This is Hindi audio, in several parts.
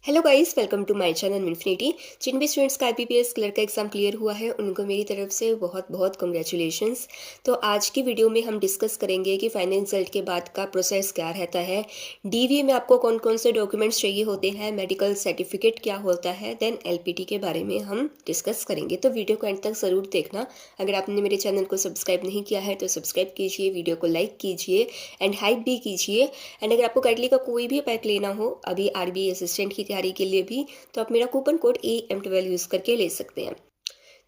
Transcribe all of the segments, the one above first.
Hello guys, welcome to my channel infinity. जिन भी स्टूडेंट्स का आईपीपीएस क्लर्क का एग्ज़ाम क्लियर हुआ है उनको मेरी तरफ से बहुत बहुत कॉन्ग्रेचुलेशंस। तो आज की वीडियो में हम डिस्कस करेंगे कि फाइनल रिजल्ट के बाद का प्रोसेस क्या रहता है, डीवी में आपको कौन कौन से डॉक्यूमेंट्स चाहिए होते हैं, मेडिकल सर्टिफिकेट क्या होता है, देन एलपीटी के बारे में हम डिस्कस करेंगे। तो वीडियो को एंड तक ज़रूर देखना। अगर आपने मेरे चैनल को सब्सक्राइब नहीं किया है तो सब्सक्राइब कीजिए, वीडियो को लाइक कीजिए एंड हाइप भी कीजिए। एंड अगर आपको कैटली का कोई भी पैक लेना हो अभी आरबीआई असिस्टेंट की तैयारी के लिए भी, तो आप मेरा कूपन कोड AM12 यूज़ करके ले सकते हैं।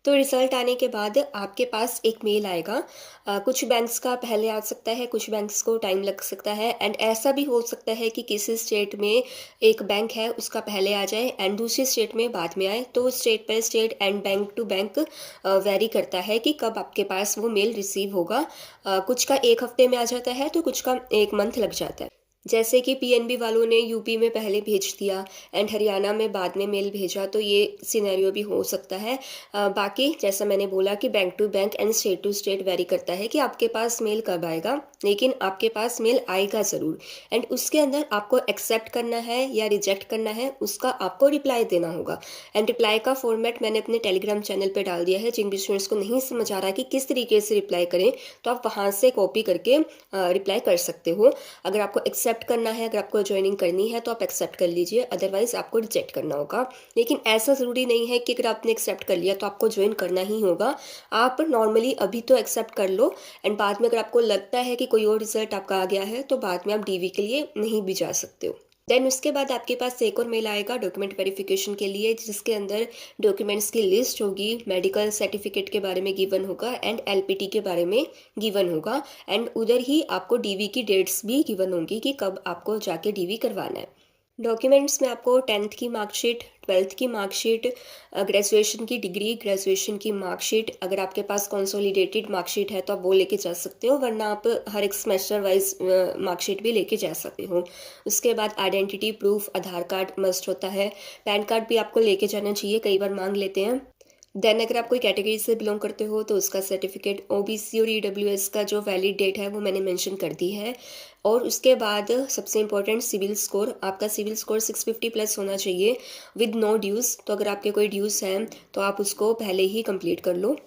तो रिजल्ट आने के बाद आपके पास एक मेल आएगा। कुछ बैंक्स का पहले आ सकता है, कुछ बैंक्स को टाइम लग सकता है एंड ऐसा भी हो सकता है कि किसी स्टेट में एक बैंक है उसका पहले आ जाए एंड दूसरी स्टेट में बाद में आए। तो state by state and bank to bank vary करता है कि कब आपके पास वो मेल रिसीव होगा। कुछ का एक हफ्ते में आ जाता है तो कुछ का एक मंथ लग जाता है। जैसे कि पीएनबी वालों ने यूपी में पहले भेज दिया एंड हरियाणा में बाद में मेल भेजा, तो ये सिनेरियो भी हो सकता है। बाकी जैसा मैंने बोला कि bank to bank and state to state vary करता है कि आपके पास मेल कब आएगा, लेकिन आपके पास मेल आएगा ज़रूर। एंड उसके अंदर आपको एक्सेप्ट करना है या रिजेक्ट करना है, उसका आपको रिप्लाई देना होगा। एंड रिप्लाई का फॉर्मेट मैंने अपने टेलीग्राम चैनल पर डाल दिया है। जिन भी स्टूडेंट्स को नहीं समझ आ रहा कि किस तरीके से रिप्लाई करें, तो आप वहाँ से कॉपी करके रिप्लाई कर सकते हो। अगर आपको एक्सेप्ट करना है, अगर आपको ज्वाइनिंग करनी है तो आप एक्सेप्ट कर लीजिए, अदरवाइज आपको रिजेक्ट करना होगा। लेकिन ऐसा ज़रूरी नहीं है कि अगर आपने एक्सेप्ट कर लिया तो आपको ज्वाइन करना ही होगा। आप नॉर्मली अभी तो एक्सेप्ट कर लो एंड बाद में अगर आपको लगता है कि कोई और रिजल्ट आपका आ गया है तो बाद में आप डीवी के लिए नहीं भी जा सकते हो। देन उसके बाद आपके पास एक और मेल आएगा डॉक्यूमेंट वेरिफिकेशन के लिए, जिसके अंदर डॉक्यूमेंट्स की लिस्ट होगी, मेडिकल सर्टिफिकेट के बारे में गिवन होगा एंड एलपीटी के बारे में गिवन होगा। एंड उधर ही आपको डीवी की डेट्स भी गिवन होंगी कि कब आपको जाके डीवी करवाना है। डॉक्यूमेंट्स में आपको 10th की मार्कशीट, 12th की मार्कशीट, ग्रेजुएशन की डिग्री, ग्रेजुएशन की मार्कशीट, अगर आपके पास कंसोलिडेटेड मार्कशीट है तो आप वो लेके जा सकते हो, वरना आप हर एक सेमेस्टर वाइज मार्कशीट भी लेके जा सकते हो। उसके बाद आइडेंटिटी प्रूफ, आधार कार्ड मस्ट होता है, पैन कार्ड भी आपको लेके जाना चाहिए, कई बार मांग लेते हैं। देन अगर आप कोई कैटेगरी से बिलोंग करते हो तो उसका सर्टिफिकेट, ओबीसी और ईडब्ल्यूएस का जो वैलिड डेट है वो मैंने मेंशन कर दी है। और उसके बाद सबसे इंपॉर्टेंट सिविल स्कोर, आपका सिविल स्कोर 650 प्लस होना चाहिए विद नो ड्यूज़। तो अगर आपके कोई ड्यूज़ हैं तो आप उसको पहले ही कंप्लीट कर लो।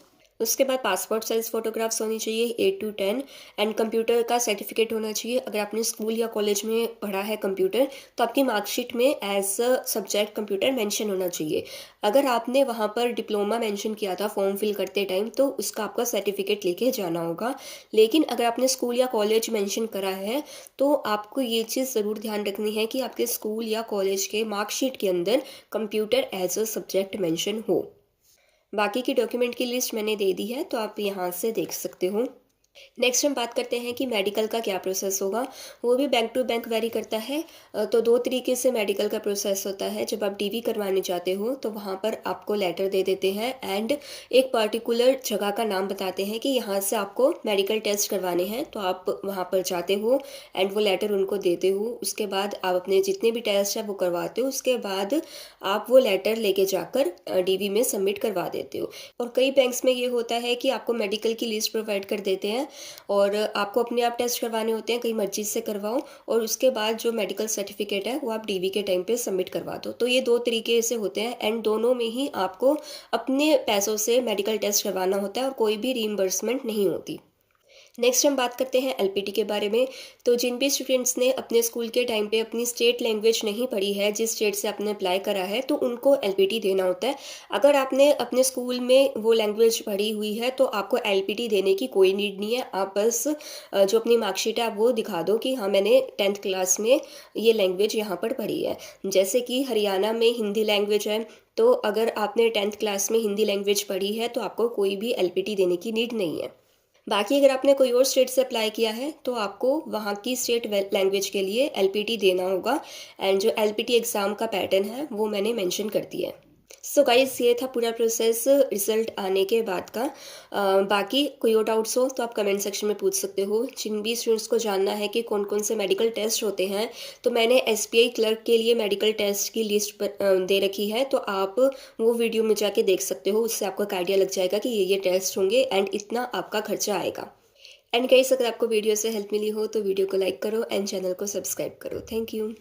उसके बाद पासपोर्ट साइज़ फ़ोटोग्राफ्स होनी चाहिए 8 to 10 एंड कंप्यूटर का सर्टिफिकेट होना चाहिए। अगर आपने स्कूल या कॉलेज में पढ़ा है कंप्यूटर तो आपकी मार्कशीट में as a subject computer mention होना चाहिए। अगर आपने वहाँ पर डिप्लोमा मेंशन किया था फॉर्म फिल करते टाइम तो उसका आपका सर्टिफिकेट लेके जाना होगा। लेकिन अगर आपने स्कूल या कॉलेज मेंशन करा है तो आपको ये चीज़ ज़रूर ध्यान रखनी है कि आपके स्कूल या कॉलेज के मार्कशीट के अंदर computer as a subject mention हो। बाकी की डॉक्यूमेंट की लिस्ट मैंने दे दी है तो आप यहाँ से देख सकते हो। नेक्स्ट हम बात करते हैं कि मेडिकल का क्या प्रोसेस होगा। वो भी बैंक टू बैंक वेरी करता है। तो दो तरीके से मेडिकल का प्रोसेस होता है। जब आप डीवी करवाने जाते हो तो वहाँ पर आपको लेटर दे देते हैं एंड एक पर्टिकुलर जगह का नाम बताते हैं कि यहाँ से आपको मेडिकल टेस्ट करवाने हैं, तो आप वहाँ पर जाते हो एंड वो लेटर उनको देते हो। उसके बाद आप अपने जितने भी टेस्ट है वो करवाते हो। उसके बाद आप वो लेटर लेके जाकर डीवी में सबमिट करवा देते हो। और कई बैंक्स में ये होता है कि आपको मेडिकल की लिस्ट प्रोवाइड कर देते हैं और आपको अपने आप टेस्ट करवाने होते हैं, कहीं मर्जी से करवाओ और उसके बाद जो मेडिकल सर्टिफिकेट है वो आप डीवी के टाइम पे सबमिट करवा दो। तो ये दो तरीके से होते हैं एंड दोनों में ही आपको अपने पैसों से मेडिकल टेस्ट करवाना होता है और कोई भी रीइंबर्समेंट नहीं होती। नेक्स्ट हम बात करते हैं एलपीटी के बारे में। तो जिन भी स्टूडेंट्स ने अपने स्कूल के टाइम पे अपनी स्टेट लैंग्वेज नहीं पढ़ी है, जिस स्टेट से आपने अप्लाई करा है, तो उनको एलपीटी देना होता है। अगर आपने अपने स्कूल में वो लैंग्वेज पढ़ी हुई है तो आपको एलपीटी देने की कोई नीड नहीं है। आप बस जो अपनी मार्कशीट है आप वो दिखा दो कि हाँ मैंने 10th क्लास में ये लैंग्वेज यहाँ पर पढ़ी है। जैसे कि हरियाणा में हिंदी लैंग्वेज है, तो अगर आपने 10th क्लास में हिंदी लैंग्वेज पढ़ी है तो आपको कोई भी एलपीटी देने की नीड नहीं है। बाकी अगर आपने कोई और स्टेट से अप्लाई किया है तो आपको वहाँ की स्टेट लैंग्वेज के लिए एलपीटी देना होगा एंड जो एलपीटी एग्ज़ाम का पैटर्न है वो मैंने मेंशन कर दिया है। सो गाइस, ये था पूरा प्रोसेस रिजल्ट आने के बाद का। बाकी कोई और डाउट्स हो तो आप कमेंट सेक्शन में पूछ सकते हो। जिन भी स्टूडेंट्स को जानना है कि कौन कौन से मेडिकल टेस्ट होते हैं तो मैंने एसबीआई क्लर्क के लिए मेडिकल टेस्ट की लिस्ट दे रखी है, तो आप वो वीडियो में जाके देख सकते हो। उससे आपको एक आइडिया लग जाएगा कि ये टेस्ट होंगे एंड इतना आपका खर्चा आएगा। एंड गाइस, अगर आपको वीडियो से हेल्प मिली हो तो वीडियो को लाइक करो एंड चैनल को सब्सक्राइब करो। Thank you.